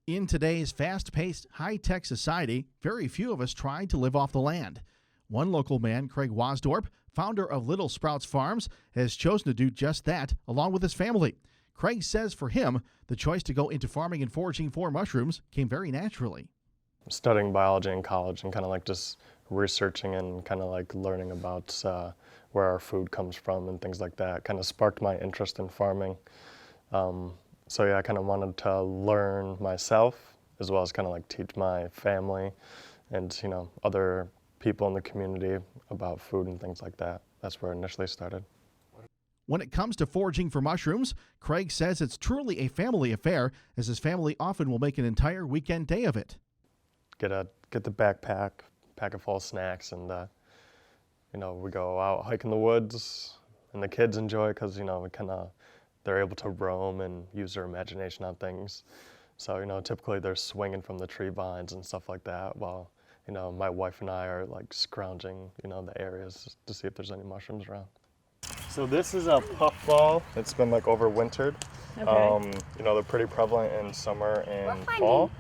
In today's fast-paced, high-tech society, very few of us try to live off the land. One local man, Craig Wasdorp, founder of Little Sprouts Farms, has chosen to do just that along with his family. Craig says for him, the choice to go into farming and foraging for mushrooms came very naturally. Studying biology in college and kind of like just researching and kind of like learning about where our food comes from and things like that kind of sparked my interest in farming. So yeah, I kind of wanted to learn myself as well as kind of like teach my family and, you know, other people in the community about food and things like that. That's where it initially started. When it comes to foraging for mushrooms, Craig says it's truly a family affair, as his family often will make an entire weekend day of it. Get the backpack, pack it full of snacks, and you know, we go out hiking the woods, and the kids enjoy it because, you know, they're able to roam and use their imagination on things. So, you know, typically they're swinging from the tree vines and stuff like that, while, you know, my wife and I are like scrounging, you know, the areas to see if there's any mushrooms around. So this is a puffball. It's been like overwintered. Okay. You know, they're pretty prevalent in summer and fall.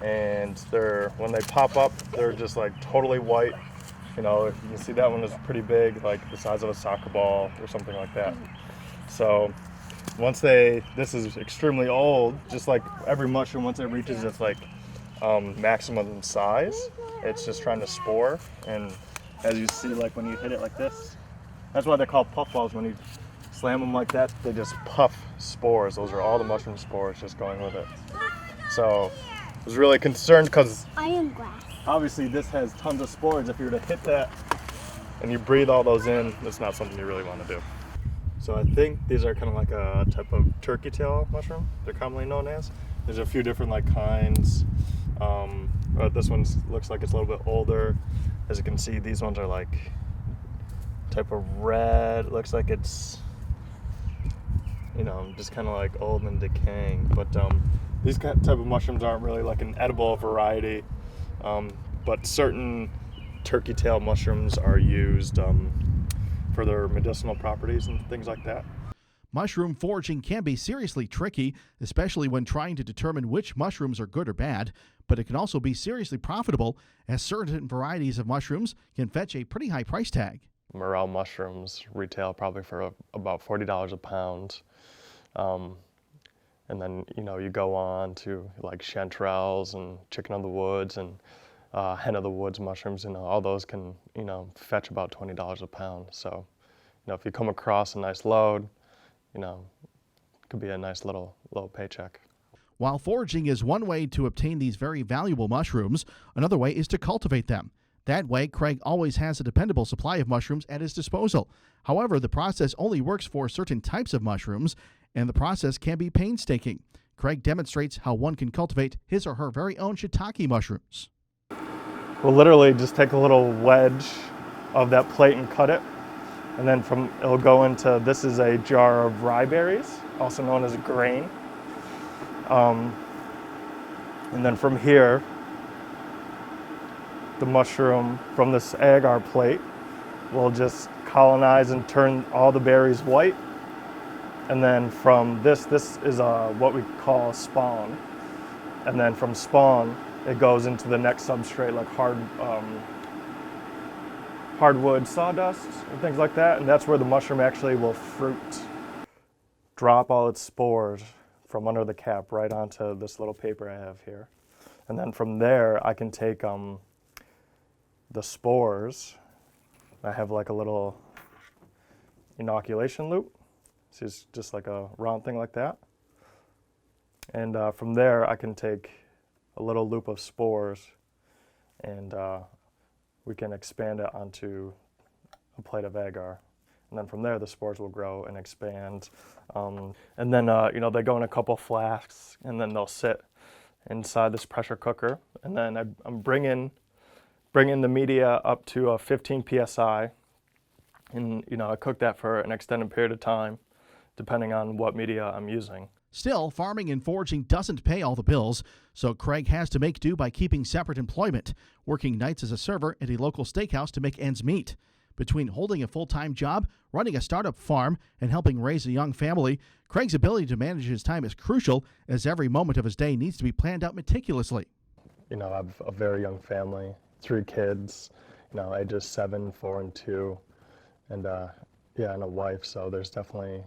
And when they pop up, they're just like totally white. You know, if you can see that one is pretty big, like the size of a soccer ball or something like that. So this is extremely old, just like every mushroom, once it reaches its like maximum size, it's just trying to spore. And as you see, like when you hit it like this, that's why they're called puffballs. When you slam them like that, they just puff spores. Those are all the mushroom spores just going with it. So I was really concerned because obviously this has tons of spores. If you were to hit that and you breathe all those in, that's not something you really want to do. So I think these are kind of like a type of turkey tail mushroom, they're commonly known as. There's a few different like kinds. But this one looks like it's a little bit older. As you can see, these ones are like type of red. It looks like it's, you know, just kind of like old and decaying. But these type of mushrooms aren't really like an edible variety. But certain turkey tail mushrooms are used for their medicinal properties and things like that. Mushroom foraging can be seriously tricky, especially when trying to determine which mushrooms are good or bad, but it can also be seriously profitable, as certain varieties of mushrooms can fetch a pretty high price tag. Morel mushrooms retail probably for about $40 a pound. And then, you know, you go on to like chanterelles and chicken of the woods and hen of the woods mushrooms, you know, all those can, you know, fetch about $20 a pound. So, you know, if you come across a nice load, you know, it could be a nice little paycheck. While foraging is one way to obtain these very valuable mushrooms, another way is to cultivate them. That way, Craig always has a dependable supply of mushrooms at his disposal. However, the process only works for certain types of mushrooms, and the process can be painstaking. Craig demonstrates how one can cultivate his or her very own shiitake mushrooms. We'll literally just take a little wedge of that plate and cut it. And then it'll go into, this is a jar of rye berries, also known as a grain. And then from here, the mushroom from this agar plate will just colonize and turn all the berries white. And then from this is what we call spawn. And then from spawn, it goes into the next substrate, like hardwood sawdust and things like that, and that's where the mushroom actually will fruit. Drop all its spores from under the cap right onto this little paper I have here. And then from there, I can take the spores. I have like a little inoculation loop. So it's just like a round thing like that. And from there, I can take a little loop of spores and we can expand it onto a plate of agar. And then from there, the spores will grow and expand. And then, you know, they go in a couple flasks and then they'll sit inside this pressure cooker. And then I'm bringing the media up to 15 PSI. And, you know, I cook that for an extended period of time, depending on what media I'm using. Still, farming and foraging doesn't pay all the bills, so Craig has to make do by keeping separate employment, working nights as a server at a local steakhouse to make ends meet. Between holding a full-time job, running a startup farm, and helping raise a young family, Craig's ability to manage his time is crucial, as every moment of his day needs to be planned out meticulously. You know, I have a very young family, 3 kids, you know, ages 7, 4, and 2, and and a wife. So there's definitely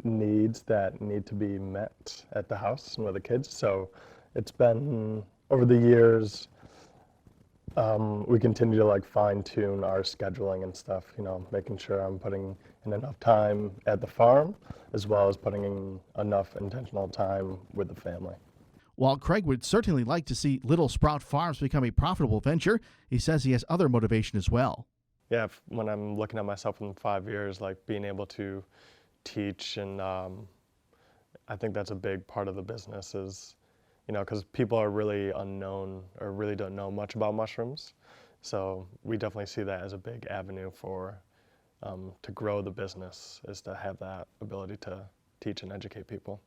needs that need to be met at the house and with the kids. So it's been, over the years, we continue to like fine tune our scheduling and stuff, you know, making sure I'm putting in enough time at the farm as well as putting in enough intentional time with the family. While Craig would certainly like to see Little Sprout Farms become a profitable venture, he says he has other motivation as well. Yeah, when I'm looking at myself in 5 years, like being able to teach, and I think that's a big part of the business is, you know, because people are really unknown or really don't know much about mushrooms. So we definitely see that as a big avenue for to grow the business, is to have that ability to teach and educate people.